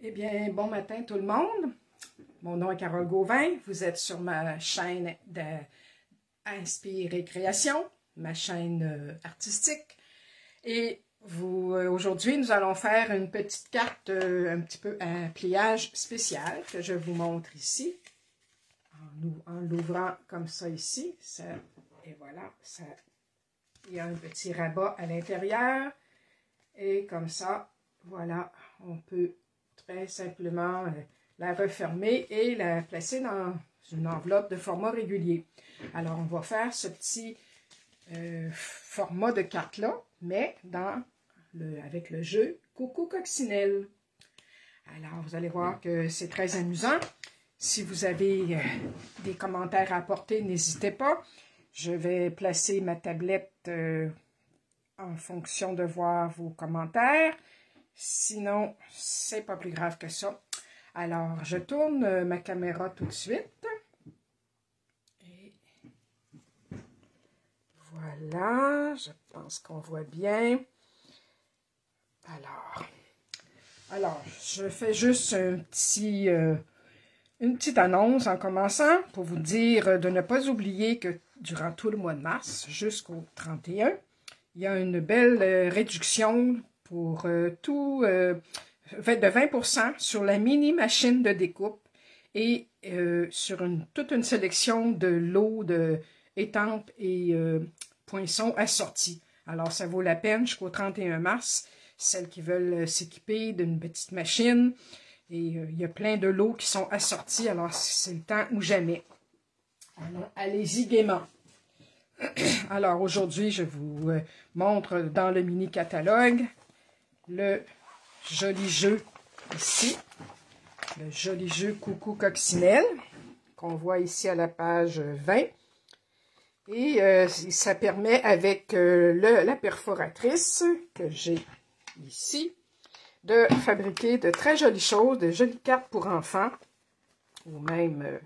Eh bien, bon matin tout le monde. Mon nom est Carole Gauvin. Vous êtes sur ma chaîne d'Inspire et Création, ma chaîne artistique. Et aujourd'hui, nous allons faire une petite carte un petit peu à pliage spécial que je vous montre ici. En l'ouvrant comme ça ici. Et voilà, il y a un petit rabat à l'intérieur. Et comme ça, voilà, on peut très simplement la refermer et la placer dans une enveloppe de format régulier. Alors, on va faire ce petit format de carte-là, mais avec le jeu Coucou Coccinelle. Alors, vous allez voir que c'est très amusant. Si vous avez des commentaires à apporter, n'hésitez pas. Je vais placer ma tablette en fonction de voir vos commentaires. Sinon, c'est pas plus grave que ça. Alors, je tourne ma caméra tout de suite. Et voilà, je pense qu'on voit bien. Alors, je fais juste une petite annonce en commençant pour vous dire de ne pas oublier que durant tout le mois de mars jusqu'au 31, il y a une belle réduction pour tout, de 20% sur la mini machine de découpe et sur toute une sélection de lots de étampes et poinçons assortis. Alors, ça vaut la peine jusqu'au 31 mars, celles qui veulent s'équiper d'une petite machine. Et il y a plein de lots qui sont assortis, alors c'est le temps ou jamais. Alors, allez-y gaiement. Alors, aujourd'hui, je vous montre dans le mini-catalogue le joli jeu ici, le joli jeu Coucou Coccinelle, qu'on voit ici à la page 20. Et ça permet avec la perforatrice que j'ai ici, de fabriquer de très jolies choses, de jolies cartes pour enfants, ou même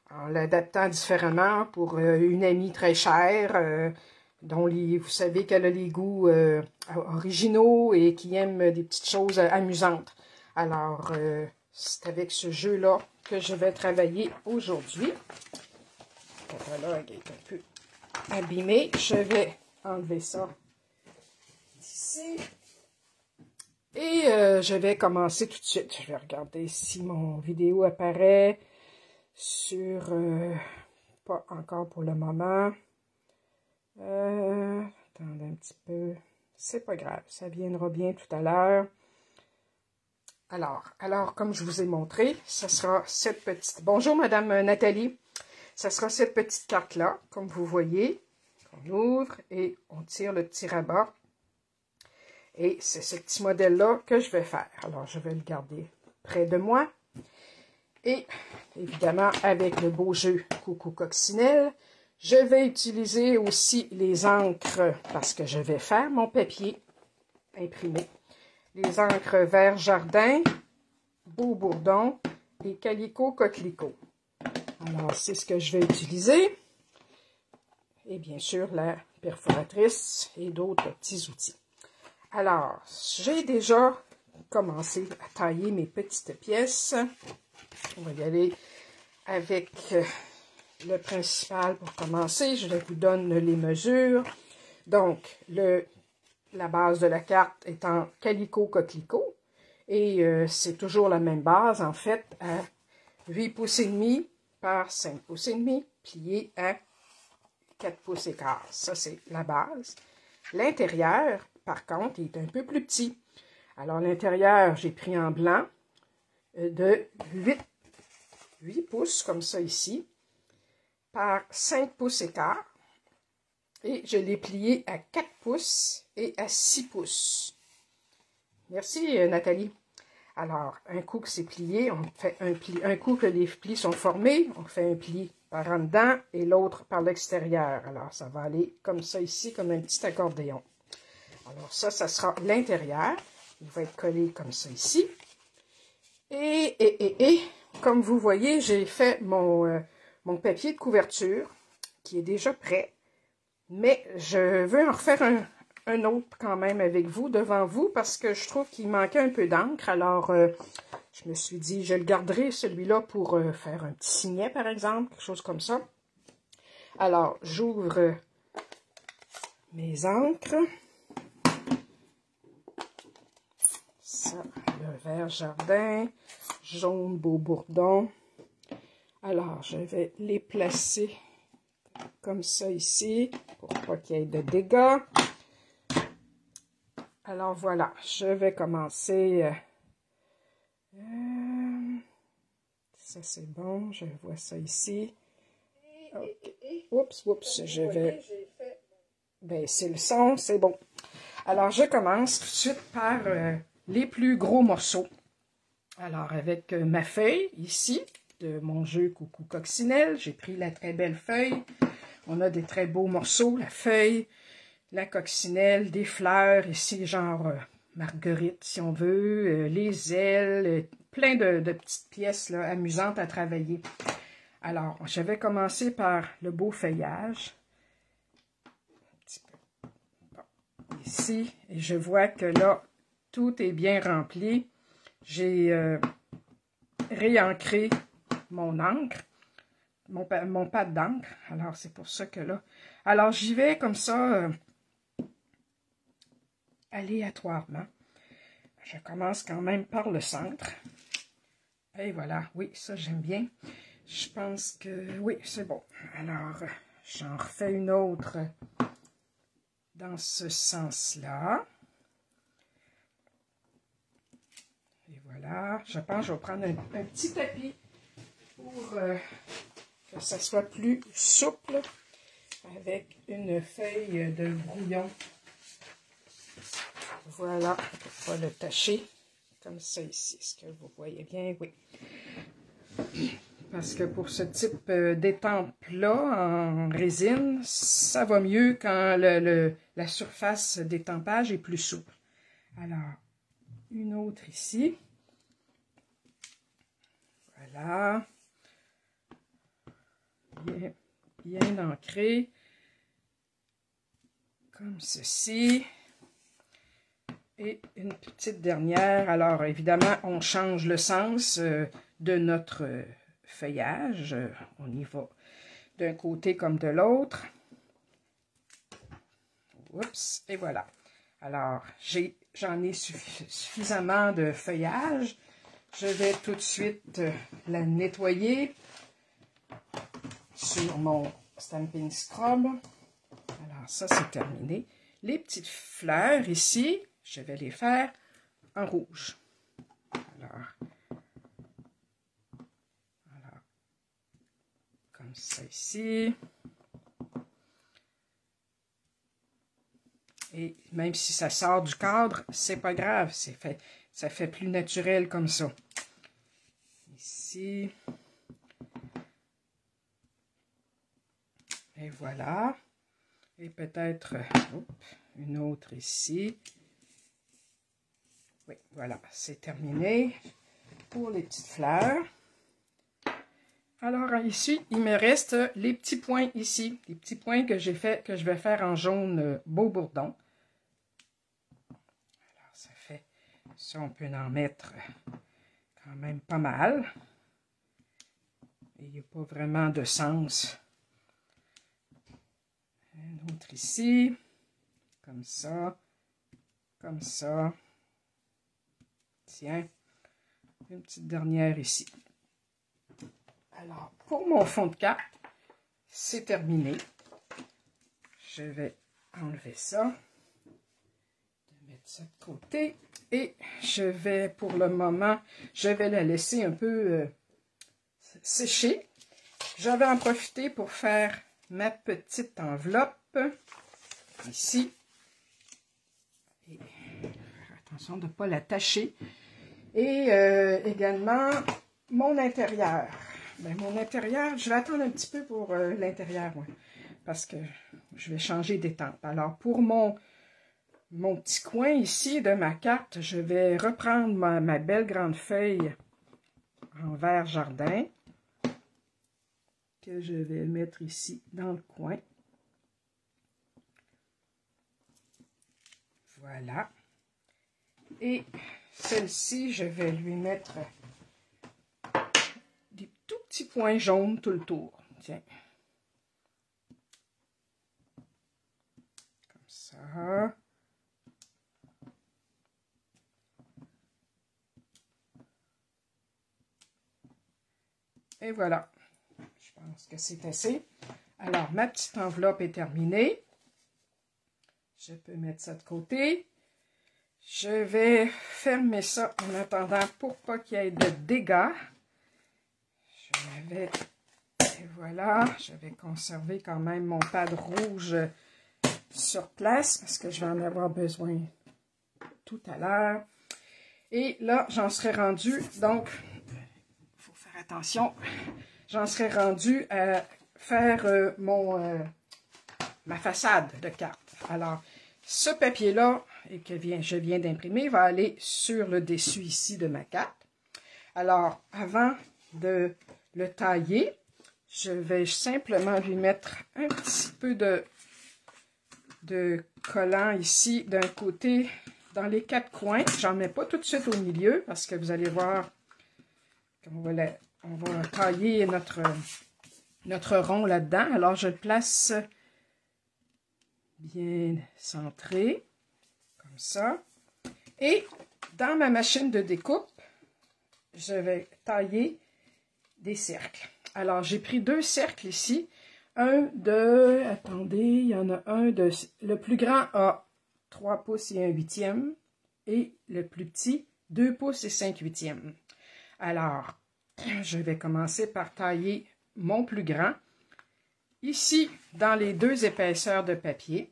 en l'adaptant différemment pour une amie très chère, dont vous savez qu'elle a les goûts originaux et qui aime des petites choses amusantes. Alors, c'est avec ce jeu-là que je vais travailler aujourd'hui. Le catalogue est un peu abîmé. Je vais enlever ça d'ici. Et je vais commencer tout de suite. Je vais regarder si mon vidéo apparaît sur... pas encore pour le moment. Attendez un petit peu. C'est pas grave, ça viendra bien tout à l'heure. Alors, comme je vous ai montré, ce sera cette petite... Bonjour, Madame Nathalie. Ce sera cette petite carte-là, comme vous voyez. On ouvre et on tire le petit rabat. Et c'est ce petit modèle-là que je vais faire. Alors, je vais le garder près de moi. Et, évidemment, avec le beau jeu Coucou Coccinelle, je vais utiliser aussi les encres, parce que je vais faire mon papier imprimé. Les encres Vert Jardin, Beau Bourdon et Calico Coquelicot. Alors, c'est ce que je vais utiliser. Et bien sûr, la perforatrice et d'autres petits outils. Alors, j'ai déjà commencé à tailler mes petites pièces. On va y aller avec le principal pour commencer. Je vous donne les mesures. Donc, la base de la carte est en Calico Coquelicot. Et c'est toujours la même base, en fait, à 8 pouces et demi par 5 pouces et demi, plié à 4 pouces et quart. Ça, c'est la base. L'intérieur, par contre, il est un peu plus petit. Alors, l'intérieur, j'ai pris en blanc de 8 pouces, comme ça ici, par 5 pouces et quart. Et je l'ai plié à 4 pouces et à 6 pouces. Merci, Nathalie. Alors, un coup que c'est plié, on fait un pli. Un coup que les plis sont formés, on fait un pli par en dedans et l'autre par l'extérieur. Alors, ça va aller comme ça ici, comme un petit accordéon. Alors ça sera l'intérieur. Il va être collé comme ça ici. Et comme vous voyez, j'ai fait mon papier de couverture qui est déjà prêt. Mais je veux en refaire un autre quand même avec vous, devant vous, parce que je trouve qu'il manquait un peu d'encre. Alors, je me suis dit, je le garderai celui-là pour faire un petit signet, par exemple, quelque chose comme ça. Alors, j'ouvre mes encres. Ça, le vert jardin, jaune beau bourdon. Alors, je vais les placer comme ça ici, pour pas qu'il y ait de dégâts. Alors voilà, je vais commencer. Ça c'est bon, je vois ça ici. Okay. Oups, je vais baisser le son, c'est bon. Alors je commence tout de suite par les plus gros morceaux. Alors avec ma feuille ici, de mon jeu Coucou Coccinelle, j'ai pris la très belle feuille. On a des très beaux morceaux, la feuille, la coccinelle, des fleurs, ici genre marguerite si on veut, les ailes, plein de petites pièces là, amusantes à travailler. Alors, je vais commencer par le beau feuillage. Un petit peu. Bon, ici, et je vois que là, tout est bien rempli. J'ai réancré mon encre. Mon pad d'encre. Alors, c'est pour ça que là... Alors, j'y vais comme ça, aléatoirement. Je commence quand même par le centre. Et voilà. Oui, ça, j'aime bien. Je pense que... Oui, c'est bon. Alors, j'en refais une autre dans ce sens-là. Et voilà. Je pense que je vais prendre un petit tapis pour... que ça soit plus souple avec une feuille de brouillon. Voilà, on va le tacher comme ça ici. Est-ce que vous voyez bien? Oui. Parce que pour ce type d'étampe-là en résine, ça va mieux quand la surface d'étampage est plus souple. Alors, une autre ici. Voilà. Bien ancré, comme ceci. Et une petite dernière. Alors, évidemment, on change le sens de notre feuillage. On y va d'un côté comme de l'autre. Oups, et voilà. Alors, j'en ai suffisamment de feuillage. Je vais tout de suite la nettoyer sur mon Stampin' Scrub. Alors, ça, c'est terminé. Les petites fleurs ici, je vais les faire en rouge. Alors, comme ça ici. Et même si ça sort du cadre, c'est pas grave. Ça fait plus naturel comme ça. Ici. Et voilà. Et peut-être une autre ici. Oui, voilà, c'est terminé pour les petites fleurs. Alors ici, il me reste les petits points ici. Les petits points que j'ai fait, que je vais faire en jaune beau bourdon. Alors ça fait, ça on peut en mettre quand même pas mal. Il n'y a pas vraiment de sens. Un autre ici, comme ça, comme ça. Tiens, une petite dernière ici. Alors, pour mon fond de carte, c'est terminé. Je vais enlever ça, mettre ça de côté. Et je vais, pour le moment, je vais la laisser un peu sécher. Je vais en profiter pour faire ma petite enveloppe ici. Et attention de ne pas la tacher. Et également mon intérieur. Ben, mon intérieur, je vais attendre un petit peu pour l'intérieur, ouais, parce que je vais changer d'étampe. Alors pour mon petit coin ici de ma carte, je vais reprendre ma belle grande feuille en vert jardin que je vais mettre ici dans le coin. Voilà. Et celle-ci, je vais lui mettre des tout petits points jaunes tout le tour. Tiens. Comme ça. Et voilà. Je pense que c'est assez. Alors, ma petite enveloppe est terminée. Je peux mettre ça de côté. Je vais fermer ça en attendant pour pas qu'il y ait de dégâts. Et voilà, je vais conserver quand même mon pad rouge sur place parce que je vais en avoir besoin tout à l'heure. Et là, j'en serai rendu, donc, il faut faire attention, j'en serai rendu à faire ma façade de carte. Alors, ce papier-là, que je viens d'imprimer, va aller sur le dessus ici de ma carte. Alors, avant de le tailler, je vais simplement lui mettre un petit peu de collant ici d'un côté dans les 4 coins. J'en mets pas tout de suite au milieu parce que vous allez voir qu'on va, on va tailler notre rond là-dedans. Alors, je le place bien centré, comme ça. Et dans ma machine de découpe, je vais tailler des cercles. Alors, j'ai pris 2 cercles ici. Un de, attendez, il y en a un de, le plus grand a 3 pouces et 1/8, et le plus petit, 2 pouces et 5/8. Alors, je vais commencer par tailler mon plus grand. Ici, dans les 2 épaisseurs de papier,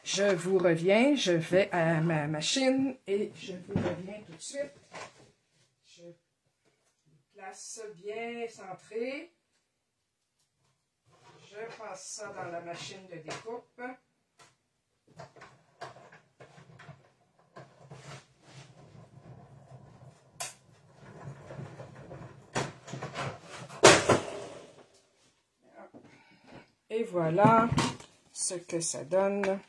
je vous reviens, je vais à ma machine et je vous reviens tout de suite. Je place ça bien centré. Je passe ça dans la machine de découpe. Et voilà ce que ça donne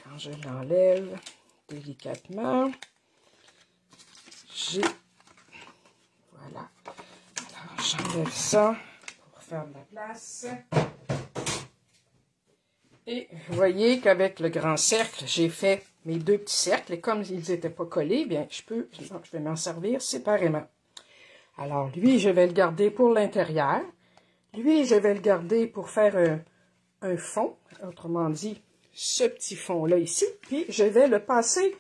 quand je l'enlève délicatement. Voilà. Alors, j'enlève ça pour faire de la place. Et vous voyez qu'avec le grand cercle, j'ai fait mes 2 petits cercles. Et comme ils n'étaient pas collés, bien, je vais m'en servir séparément. Alors, lui, je vais le garder pour l'intérieur. Lui, je vais le garder pour faire un fond. Autrement dit, ce petit fond-là ici. Puis, je vais le passer,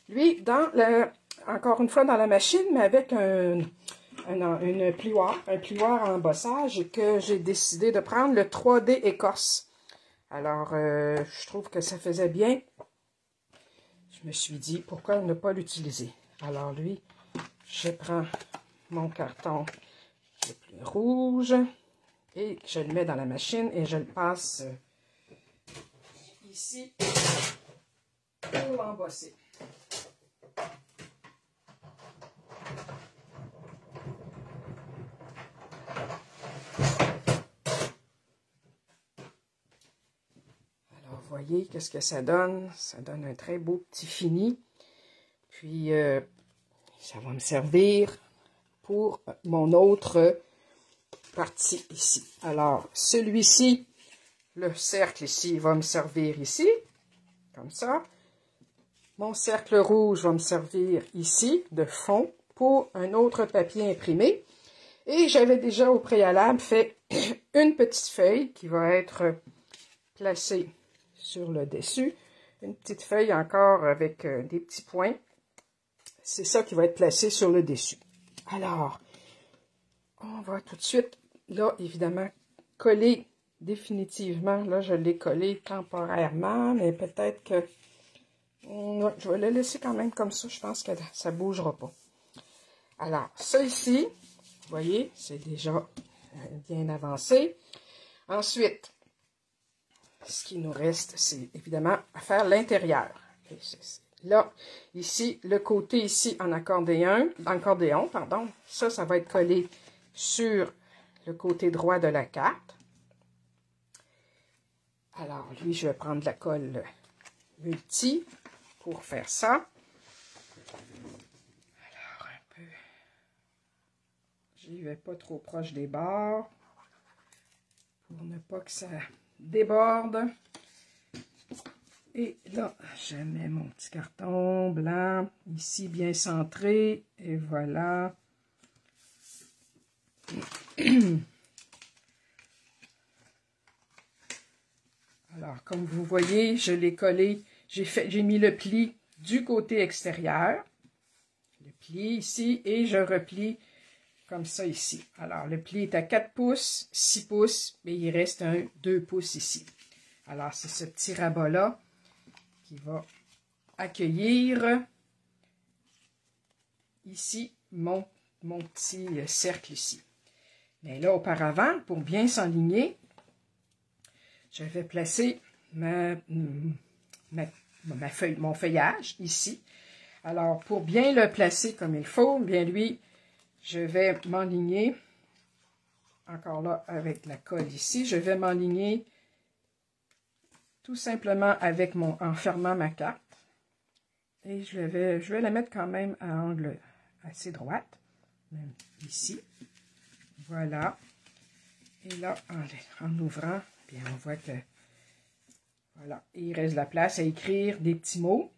lui, encore une fois, dans la machine, mais avec un plioir en embossage que j'ai décidé de prendre le 3D écorce. Alors, je trouve que ça faisait bien. Je me suis dit, pourquoi ne pas l'utiliser? Alors, lui, je prends mon carton le plus rouge et je le mets dans la machine et je le passe ici pour l'embosser. Alors, vous voyez qu'est-ce que ça donne? Ça donne un très beau petit fini. Puis, ça va me servir pour mon autre partie ici. Alors, celui-ci, le cercle ici, va me servir ici, comme ça. Mon cercle rouge va me servir ici, de fond, pour un autre papier imprimé. Et j'avais déjà au préalable fait une petite feuille qui va être placée sur le dessus. Une petite feuille encore avec des petits points. C'est ça qui va être placé sur le dessus. Alors, on va tout de suite, là, évidemment, coller définitivement. Là, je l'ai collé temporairement, mais peut-être que je vais le laisser quand même comme ça. Je pense que ça ne bougera pas. Alors, ça ici, vous voyez, c'est déjà bien avancé. Ensuite, ce qui nous reste, c'est évidemment à faire l'intérieur. Là, ici, le côté ici en accordéon, pardon, ça va être collé sur le côté droit de la carte. Alors, lui, je vais prendre la colle multi pour faire ça. Alors, un peu. J'y vais pas trop proche des bords pour ne pas que ça déborde. Et là, je mets mon petit carton blanc ici bien centré. Et voilà. Alors, comme vous voyez, je l'ai collé. J'ai mis le pli du côté extérieur. Le pli ici et je replie comme ça ici. Alors, le pli est à 4 pouces, 6 pouces, mais il reste un 2 pouces ici. Alors, c'est ce petit rabat-là qui va accueillir ici mon petit cercle ici. Mais là, auparavant, pour bien s'enligner, je vais placer mon feuillage ici. Alors, pour bien le placer comme il faut, bien lui, je vais m'enligner, encore là, avec la colle ici, je vais m'enligner tout simplement en fermant ma carte. Et je vais la mettre quand même à angle assez droite, même ici. Voilà. Et là, en ouvrant, bien, on voit que, voilà, il reste de la place à écrire des petits mots.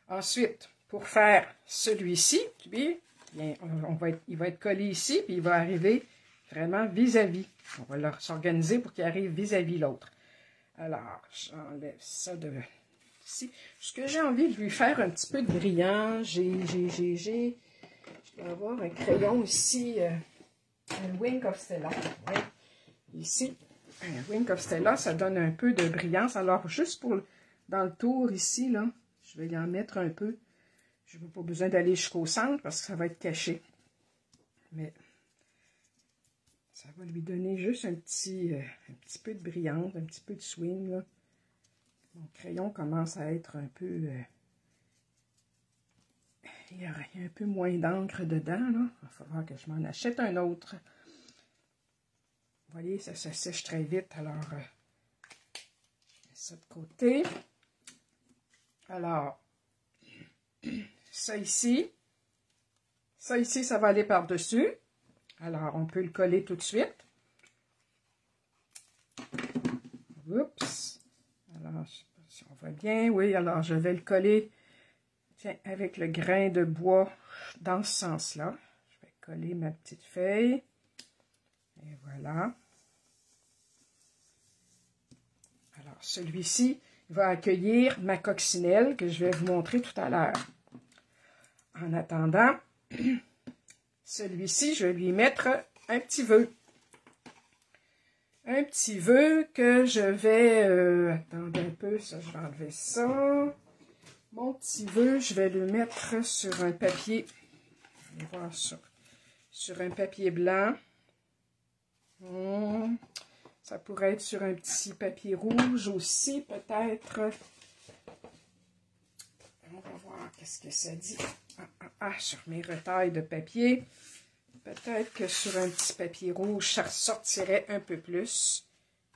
Ensuite, pour faire celui-ci, bien, il va être collé ici, puis il va arriver vraiment vis-à-vis. On va s'organiser pour qu'il arrive vis-à-vis l'autre. Alors, j'enlève ça de ici. Ce que j'ai envie de lui faire un petit peu de brillant, je dois avoir un crayon ici, un Wink of Stella. Oui. Ici, un Wink of Stella, ça donne un peu de brillance. Alors, juste dans le tour ici, là, je vais y en mettre un peu. Je n'ai pas besoin d'aller jusqu'au centre parce que ça va être caché. Mais ça va lui donner juste un petit peu de brillance, un petit peu de swing, là. Mon crayon commence à être un peu... il y a un peu moins d'encre dedans, là. Il va falloir que je m'en achète un autre. Vous voyez, ça sèche très vite, alors... je mets ça de côté. Alors, ça ici, ça va aller par-dessus. Alors, on peut le coller tout de suite. Oups! Alors, je sais pas si on voit bien. Oui, alors je vais le coller, tiens, avec le grain de bois dans ce sens-là. Je vais coller ma petite feuille. Et voilà. Alors, celui-ci va accueillir ma coccinelle que je vais vous montrer tout à l'heure. En attendant, celui-ci, je vais lui mettre un petit vœu. Un petit vœu que je vais... attendez un peu, ça, je vais enlever ça. Mon petit vœu, je vais le mettre sur un papier. On va voir sur un papier blanc. Ça pourrait être sur un petit papier rouge aussi, peut-être. On va voir qu'est-ce que ça dit. Sur mes retailles de papier. Peut-être que sur un petit papier rouge, ça ressortirait un peu plus.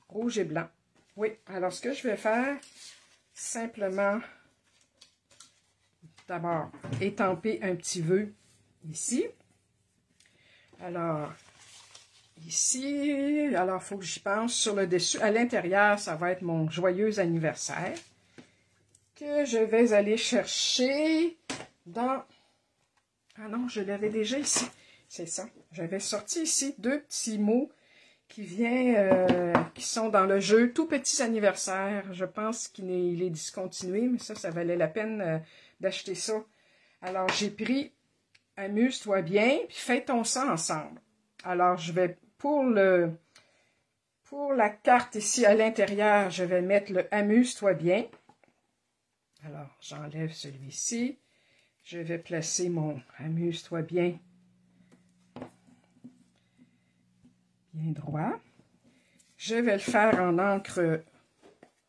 Rouge et blanc. Oui, alors ce que je vais faire, simplement, d'abord, étamper un petit vœu ici. Alors, ici, alors il faut que j'y pense sur le dessus. À l'intérieur, ça va être mon joyeux anniversaire que je vais aller chercher dans... Ah non, je l'avais déjà ici. C'est ça. J'avais sorti ici 2 petits mots qui sont dans le jeu Tout petits anniversaires. Je pense qu'il est discontinué, mais ça valait la peine d'acheter ça. Alors, j'ai pris Amuse-toi bien, puis fêtons ça ensemble. Alors, je vais, pour la carte ici à l'intérieur, je vais mettre le Amuse-toi bien. Alors, j'enlève celui-ci. Je vais placer mon Amuse-toi bien droit. Je vais le faire en encre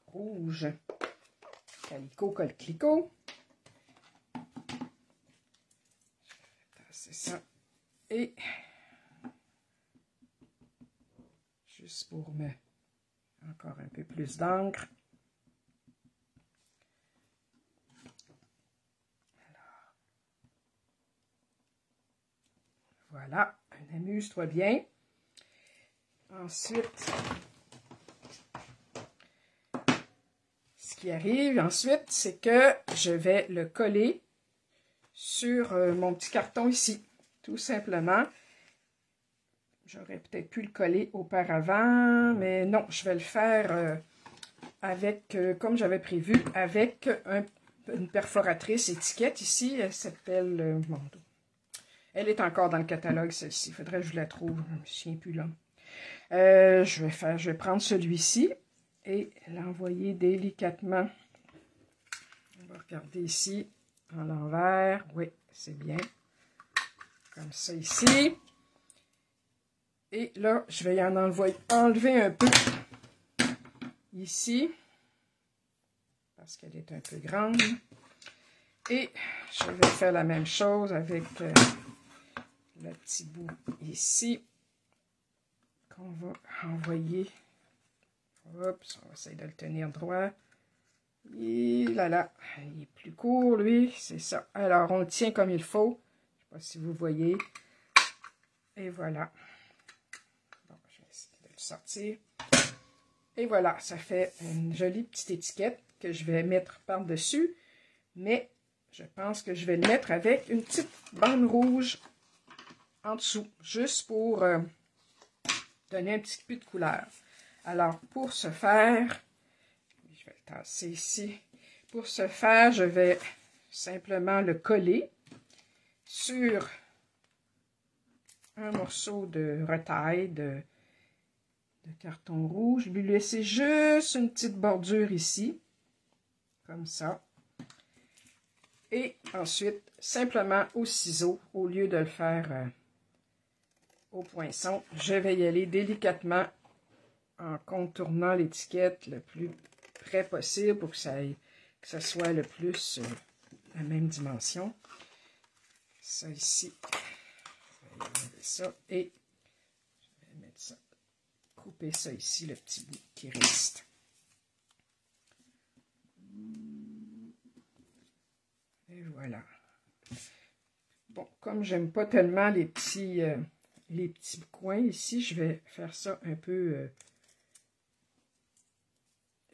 rouge, calico, colle-clicot. C'est ça. Et juste pour me Encore un peu plus d'encre. Voilà, amuse-toi bien. Ensuite, ce qui arrive ensuite, c'est que je vais le coller sur mon petit carton ici, tout simplement. J'aurais peut-être pu le coller auparavant, mais non, je vais le faire avec, comme j'avais prévu, avec une perforatrice étiquette ici. Elle s'appelle... elle est encore dans le catalogue, celle-ci. Il faudrait que je la trouve. Je ne me souviens plus là. Je vais prendre celui-ci et l'envoyer délicatement. On va regarder ici, en l'envers. Oui, c'est bien. Comme ça ici. Et là, je vais en enlever un peu ici. Parce qu'elle est un peu grande. Et je vais faire la même chose avec le petit bout ici. Qu'on va envoyer. Oups, on va essayer de le tenir droit. Et là, il est plus court, lui. C'est ça. Alors, on le tient comme il faut. Je ne sais pas si vous voyez. Et voilà. Bon, je vais essayer de le sortir. Et voilà, ça fait une jolie petite étiquette que je vais mettre par-dessus. Mais je pense que je vais le mettre avec une petite bande rouge en dessous. Juste pour donner un petit peu de couleur. Alors, pour ce faire, je vais le tasser ici. Pour ce faire, je vais simplement le coller sur un morceau de retaille de carton rouge. Lui laisser juste une petite bordure ici, comme ça. Et ensuite, simplement au ciseau, au lieu de le faire au poinçon, je vais y aller délicatement en contournant l'étiquette le plus près possible pour que ça soit le plus la même dimension. Ça ici, je vais enlever ça et je vais mettre ça, couper ça ici, le petit bout qui reste. Et voilà. Bon, comme j'aime pas tellement les petits coins ici, je vais faire ça un peu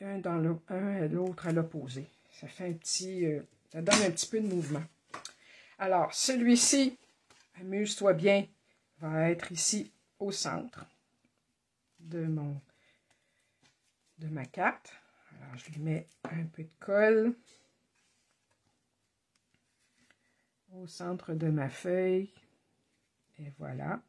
un à l'autre à l'opposé. Ça fait un petit, ça donne un petit peu de mouvement. Alors, celui-ci, amuse-toi bien, va être ici au centre de ma carte. Alors, je lui mets un peu de colle au centre de ma feuille. Et voilà.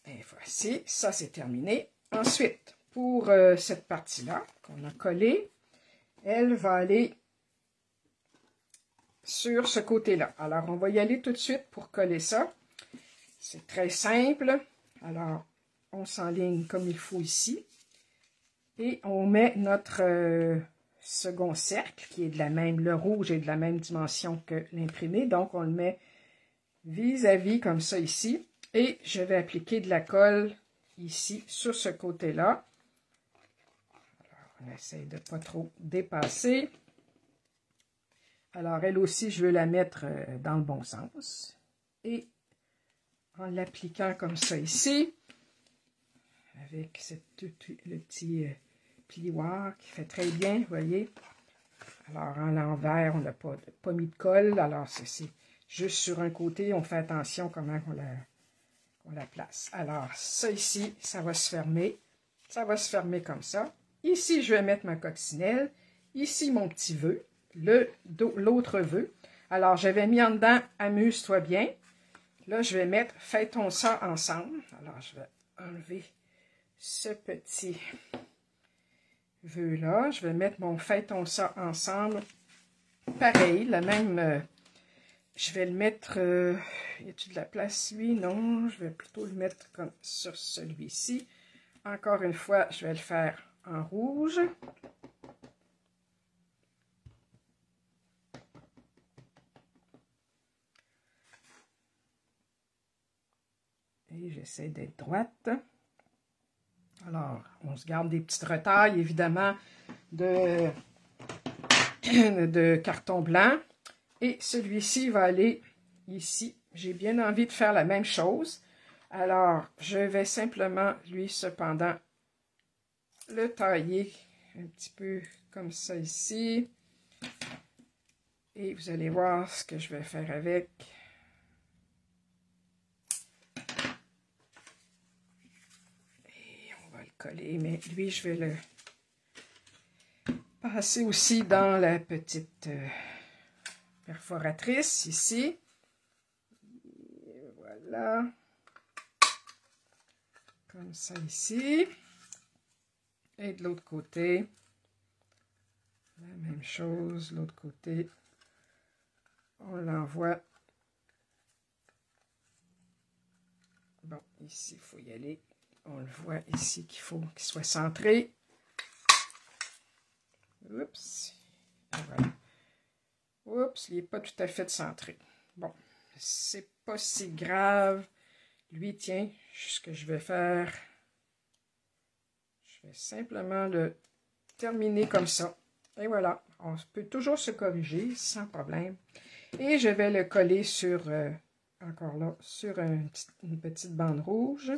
Et voici, ça c'est terminé. Ensuite, pour cette partie-là qu'on a collée, elle va aller sur ce côté-là. Alors, on va y aller tout de suite pour coller ça. C'est très simple. Alors, on s'enligne comme il faut ici. Et on met notre second cercle, qui est de la même, le rouge est de la même dimension que l'imprimé. Donc, on le met vis-à-vis comme ça ici. Et je vais appliquer de la colle ici, sur ce côté-là. Alors, on essaye de ne pas trop dépasser. Alors, elle aussi, je veux la mettre dans le bon sens. Et en l'appliquant comme ça ici, avec le petit plioir qui fait très bien, vous voyez. Alors, en l'envers, on n'a pas mis de colle. Alors, c'est juste sur un côté, on fait attention comment on la place. Alors, ça ici, ça va se fermer. Ça va se fermer comme ça. Ici, je vais mettre ma coccinelle. Ici, mon petit vœu. L'autre vœu. Alors, j'avais mis en dedans « Amuse-toi bien ». Là, je vais mettre « Fêtons ça ensemble ». Alors, je vais enlever ce petit vœu-là. Je vais mettre mon « Fêtons ça ensemble ». Pareil, la même... je vais le mettre... y a-t-il de la place, lui? Non, je vais plutôt le mettre comme sur celui-ci. Encore une fois, je vais le faire en rouge. Et j'essaie d'être droite. Alors, on se garde des petites retailles, évidemment, de carton blanc. Et celui-ci va aller ici. J'ai bien envie de faire la même chose. Alors, je vais simplement, lui, cependant, le tailler un petit peu comme ça ici. Et vous allez voir ce que je vais faire avec. Et on va le coller, mais lui, je vais le passer aussi dans la petite perforatrice ici. Et voilà. Comme ça ici. Et de l'autre côté, la même chose, l'autre côté, on l'envoie. Bon, ici, il faut y aller. On le voit ici qu'il faut qu'il soit centré. Oups. Et voilà. Oups, il n'est pas tout à fait centré. Bon, c'est pas si grave. Lui, tiens, ce que je vais faire, je vais simplement le terminer comme ça. Et voilà, on peut toujours se corriger sans problème. Et je vais le coller sur, encore là, sur une petite bande rouge.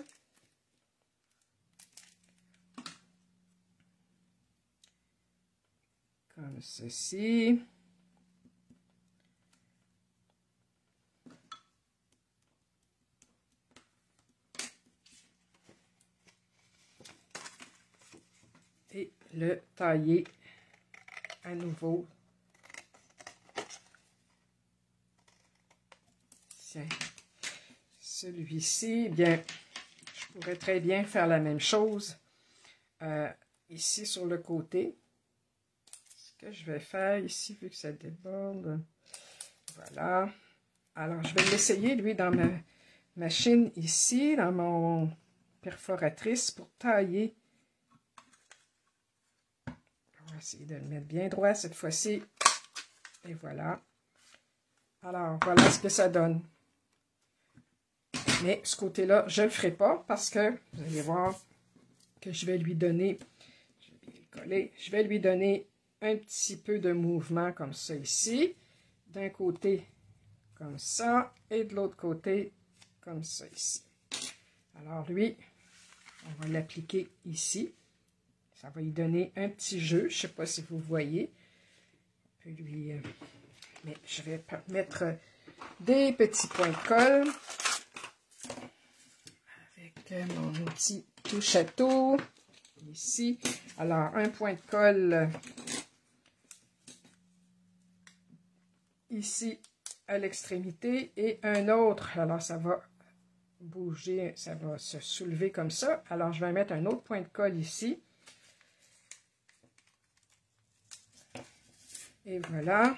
Comme ceci. Et le tailler à nouveau. Tiens, celui-ci, bien, je pourrais très bien faire la même chose ici sur le côté. Ce que je vais faire ici, vu que ça déborde, voilà. Alors, je vais l'essayer, lui, dans ma machine ici, dans mon perforatrice pour tailler. On va essayer de le mettre bien droit cette fois-ci. Et voilà. Alors, voilà ce que ça donne. Mais ce côté-là, je ne le ferai pas parce que vous allez voir que je vais lui donner, je vais bien le coller, je vais lui donner un petit peu de mouvement comme ça ici. D'un côté, comme ça, et de l'autre côté, comme ça ici. Alors lui, on va l'appliquer ici. Ça va lui donner un petit jeu. Je ne sais pas si vous voyez. On peut lui, mais je vais mettre des petits points de colle. Avec mon outil touche à tout. Ici. Alors, un point de colle ici à l'extrémité et un autre. Alors, ça va bouger, ça va se soulever comme ça. Alors, je vais mettre un autre point de colle ici. Et voilà.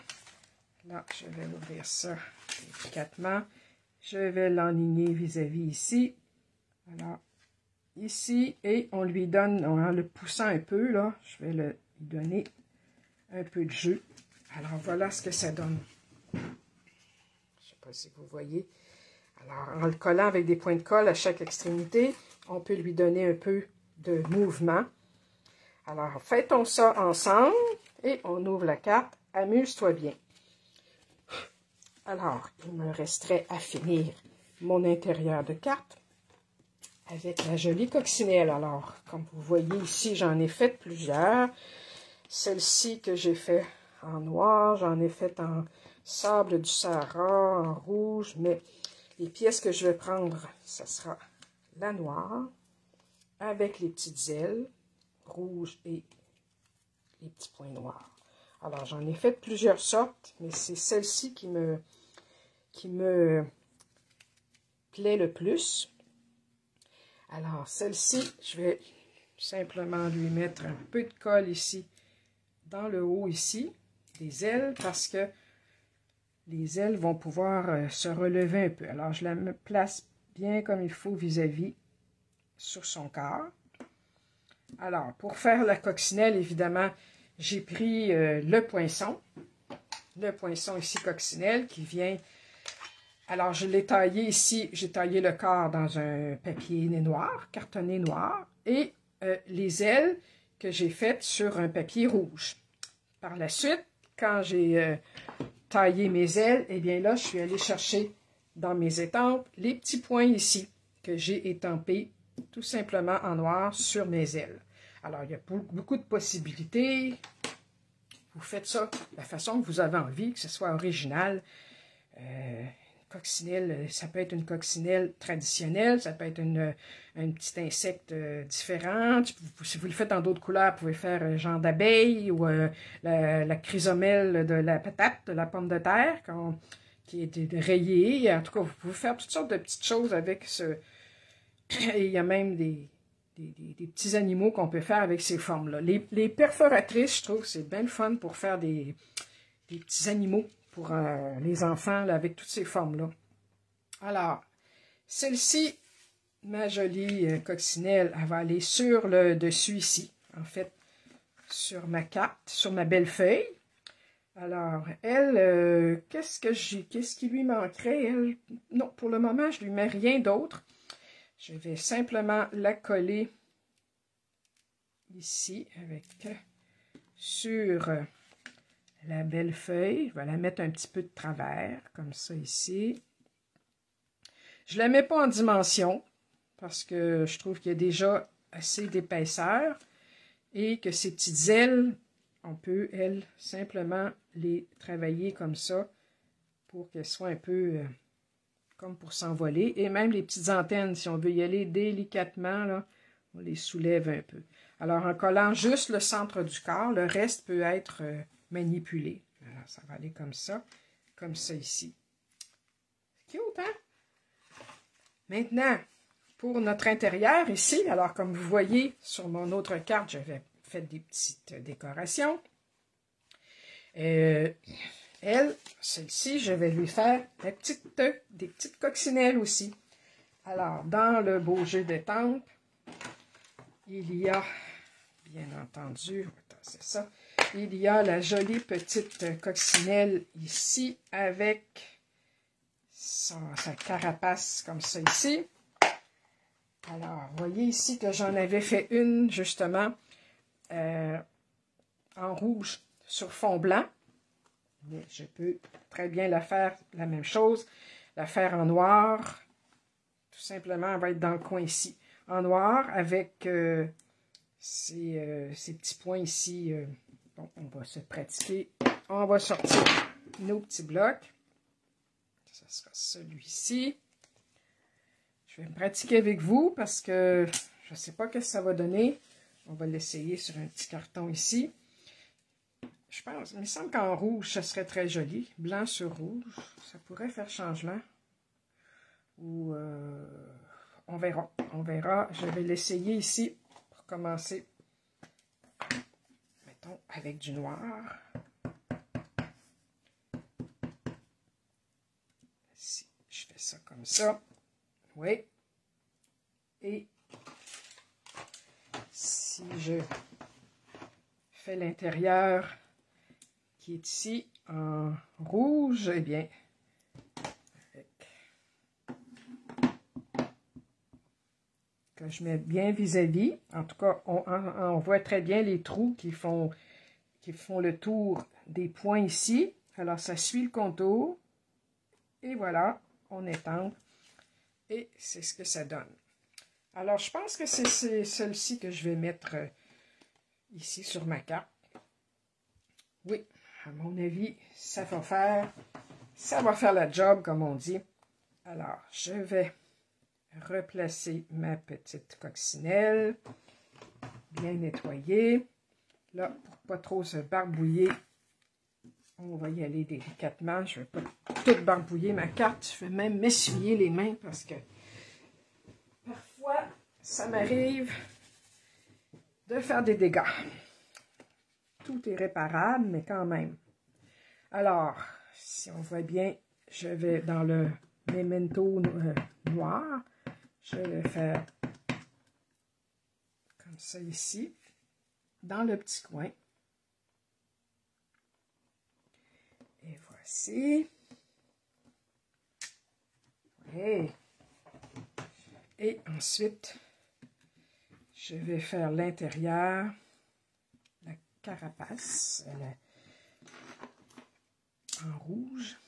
Là, je vais ouvrir ça délicatement. Je vais l'enligner vis-à-vis ici. Alors, ici, et on lui donne, en le poussant un peu, là, je vais lui donner un peu de jeu. Alors, voilà ce que ça donne. Je ne sais pas si vous voyez. Alors, en le collant avec des points de colle à chaque extrémité, on peut lui donner un peu de mouvement. Alors, faisons ça ensemble et on ouvre la carte. Amuse-toi bien. Alors, il me resterait à finir mon intérieur de carte avec la jolie coccinelle. Alors, comme vous voyez ici, j'en ai fait plusieurs. Celle-ci que j'ai fait en noir, j'en ai fait en sable du Sahara, en rouge, mais les pièces que je vais prendre, ce sera la noire, avec les petites ailes rouges et les petits points noirs. Alors, j'en ai fait plusieurs sortes, mais c'est celle-ci qui me plaît le plus. Alors, celle-ci, je vais simplement lui mettre un peu de colle ici, dans le haut ici, des ailes, parce que les ailes vont pouvoir se relever un peu. Alors, je la place bien comme il faut vis-à-vis sur son corps. Alors, pour faire la coccinelle, évidemment, j'ai pris le poinçon ici coccinelle qui vient. Alors, je l'ai taillé ici, j'ai taillé le corps dans un papier noir, cartonné noir, et les ailes que j'ai faites sur un papier rouge. Par la suite, quand j'ai taillé mes ailes, eh bien là, je suis allée chercher dans mes étampes les petits points ici que j'ai étampés tout simplement en noir sur mes ailes. Alors, il y a beaucoup de possibilités. Vous faites ça de la façon que vous avez envie, que ce soit original. Coccinelle, ça peut être une coccinelle traditionnelle, ça peut être un petit insecte différent. Si vous le faites en d'autres couleurs, vous pouvez faire un genre d'abeille ou la chrysomèle de la patate, de la pomme de terre, qui est rayée. En tout cas, vous pouvez faire toutes sortes de petites choses avec ce... Et il y a même des petits animaux qu'on peut faire avec ces formes-là. Les perforatrices, je trouve, c'est bien le fun pour faire des petits animaux pour les enfants là, avec toutes ces formes-là. Alors, celle-ci, ma jolie coccinelle, elle va aller sur le dessus ici, en fait, sur ma carte, sur ma belle feuille. Alors, elle, qu'est-ce qui lui manquerait? Elle, non, pour le moment, je ne lui mets rien d'autre. Je vais simplement la coller ici, sur la belle feuille. Je vais la mettre un petit peu de travers, comme ça ici. Je ne la mets pas en dimension, parce que je trouve qu'il y a déjà assez d'épaisseur, et que ces petites ailes, on peut, elles, simplement les travailler comme ça, pour qu'elles soient un peu comme pour s'envoler. Et même les petites antennes, si on veut y aller délicatement, là, on les soulève un peu. Alors, en collant juste le centre du corps, le reste peut être manipulé. Alors, ça va aller comme ça ici. C'est cute, hein? Maintenant, pour notre intérieur ici, alors comme vous voyez sur mon autre carte, j'avais fait des petites décorations. Elle, celle-ci, je vais lui faire des petites coccinelles aussi. Alors, dans le beau jeu d'étampes, il y a, bien entendu, c'est ça, il y a la jolie petite coccinelle ici avec sa carapace comme ça ici. Alors, vous voyez ici que j'en avais fait une, justement, en rouge sur fond blanc. Mais je peux très bien la faire la même chose, la faire en noir. Tout simplement, elle va être dans le coin ici. En noir, avec ces petits points ici. Bon, on va se pratiquer. On va sortir nos petits blocs. Ça sera celui-ci. Je vais me pratiquer avec vous parce que je ne sais pas ce que ça va donner. On va l'essayer sur un petit carton ici. Je pense, il me semble qu'en rouge, ça serait très joli. Blanc sur rouge, ça pourrait faire changement. Ou on verra. On verra. Je vais l'essayer ici pour commencer. Mettons avec du noir. Si je fais ça comme ça. Oui. Et si je fais l'intérieur qui est ici en rouge, eh bien, que je mets bien vis-à-vis. En tout cas, on voit très bien les trous qui font le tour des points ici. Alors, ça suit le contour. Et voilà, on étampe. Et c'est ce que ça donne. Alors, je pense que c'est celle-ci que je vais mettre ici sur ma carte. Oui, à mon avis, ça va faire la job, comme on dit. Alors, je vais replacer ma petite coccinelle, bien nettoyée. Là, pour pas trop se barbouiller, on va y aller délicatement. Je ne vais pas tout barbouiller ma carte. Je vais même m'essuyer les mains parce que parfois, ça m'arrive de faire des dégâts. Tout est réparable, mais quand même. Alors, si on voit bien, je vais dans le memento noir. Je vais faire comme ça ici, dans le petit coin. Et voici. Et ensuite, Je vais faire l'intérieur, la carapace, en rouge.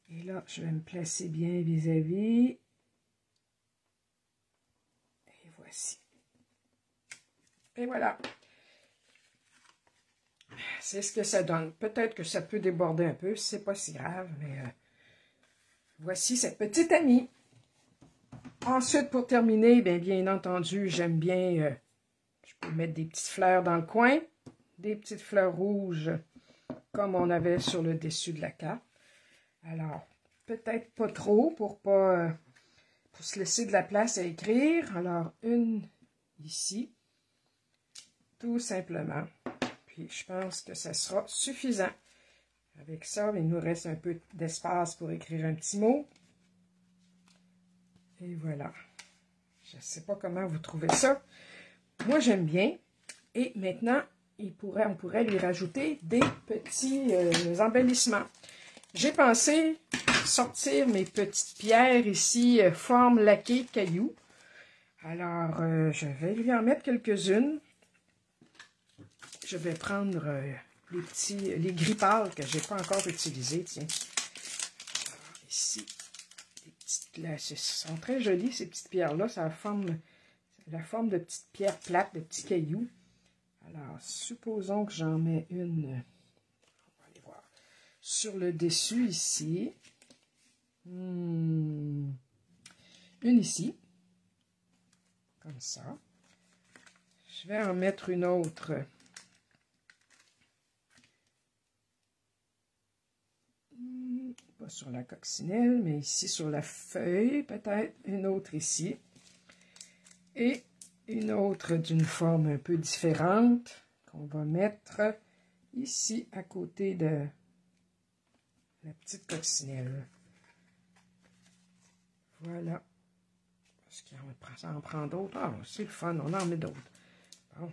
Et là, je vais me placer bien vis-à-vis. Et voici. Et voilà. C'est ce que ça donne. Peut-être que ça peut déborder un peu, c'est pas si grave, mais voici cette petite amie. Ensuite, pour terminer, bien entendu, j'aime bien, je peux mettre des petites fleurs dans le coin, des petites fleurs rouges, comme on avait sur le dessus de la carte. Alors, peut-être pas trop, pour se laisser de la place à écrire. Alors, une ici, tout simplement. Puis, je pense que ça sera suffisant. Avec ça, il nous reste un peu d'espace pour écrire un petit mot. Et voilà. Je ne sais pas comment vous trouvez ça. Moi, j'aime bien. Et maintenant, on pourrait lui rajouter des petits embellissements. J'ai pensé sortir mes petites pierres ici, forme laquée caillou. Alors, je vais lui en mettre quelques-unes. Je vais prendre les gris pâles que je n'ai pas encore utilisés. Tiens. Alors, ici. Là, sont très jolies, ces petites pierres-là. Ça forme la forme de petites pierres plates, de petits cailloux. Alors, supposons que j'en mets une, on va aller voir, sur le dessus ici. Une ici, comme ça. Je vais en mettre une autre. Pas sur la coccinelle, mais ici sur la feuille, peut-être une autre ici. Et une autre d'une forme un peu différente qu'on va mettre ici à côté de la petite coccinelle. Voilà. Parce qu'on en prend d'autres. Ah, c'est le fun, on en met d'autres. Bon.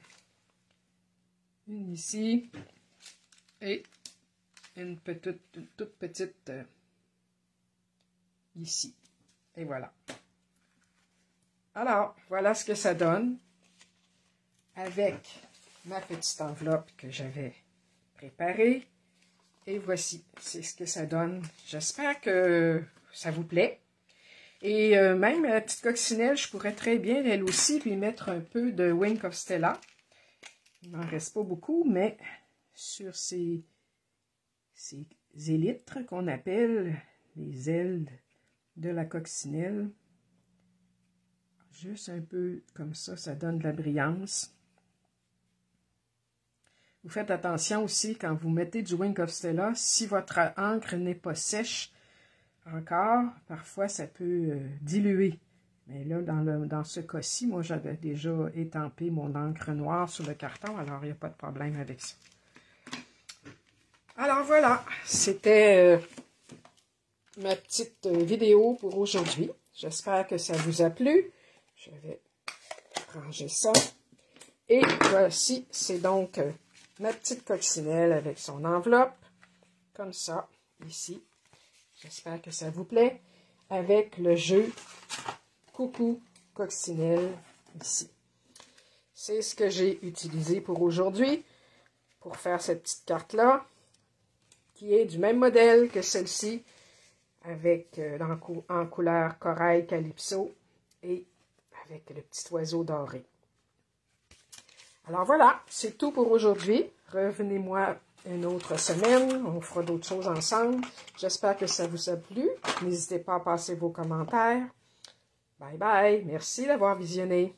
Une ici et une toute petite ici. Et voilà. Alors, voilà ce que ça donne avec ma petite enveloppe que j'avais préparée. Et voici, c'est ce que ça donne. J'espère que ça vous plaît. Et même la petite coccinelle, je pourrais très bien, elle aussi, lui mettre un peu de Wink of Stella. Il n'en reste pas beaucoup, mais sur ces élytres qu'on appelle les ailes de la coccinelle, juste un peu comme ça, ça donne de la brillance. Vous faites attention aussi quand vous mettez du Wink of Stella, si votre encre n'est pas sèche encore, parfois ça peut diluer. Mais là, dans ce cas-ci, moi j'avais déjà étampé mon encre noire sur le carton, alors il n'y a pas de problème avec ça. Alors voilà, c'était ma petite vidéo pour aujourd'hui. J'espère que ça vous a plu. Je vais ranger ça. Et voici, c'est donc ma petite coccinelle avec son enveloppe, comme ça, ici. J'espère que ça vous plaît, avec le jeu Coucou Coccinelle, ici. C'est ce que j'ai utilisé pour aujourd'hui, pour faire cette petite carte-là, qui est du même modèle que celle-ci, avec en couleur corail calypso, et avec le petit oiseau doré. Alors voilà, c'est tout pour aujourd'hui. Revenez-moi une autre semaine, on fera d'autres choses ensemble. J'espère que ça vous a plu. N'hésitez pas à passer vos commentaires. Bye bye, merci d'avoir visionné.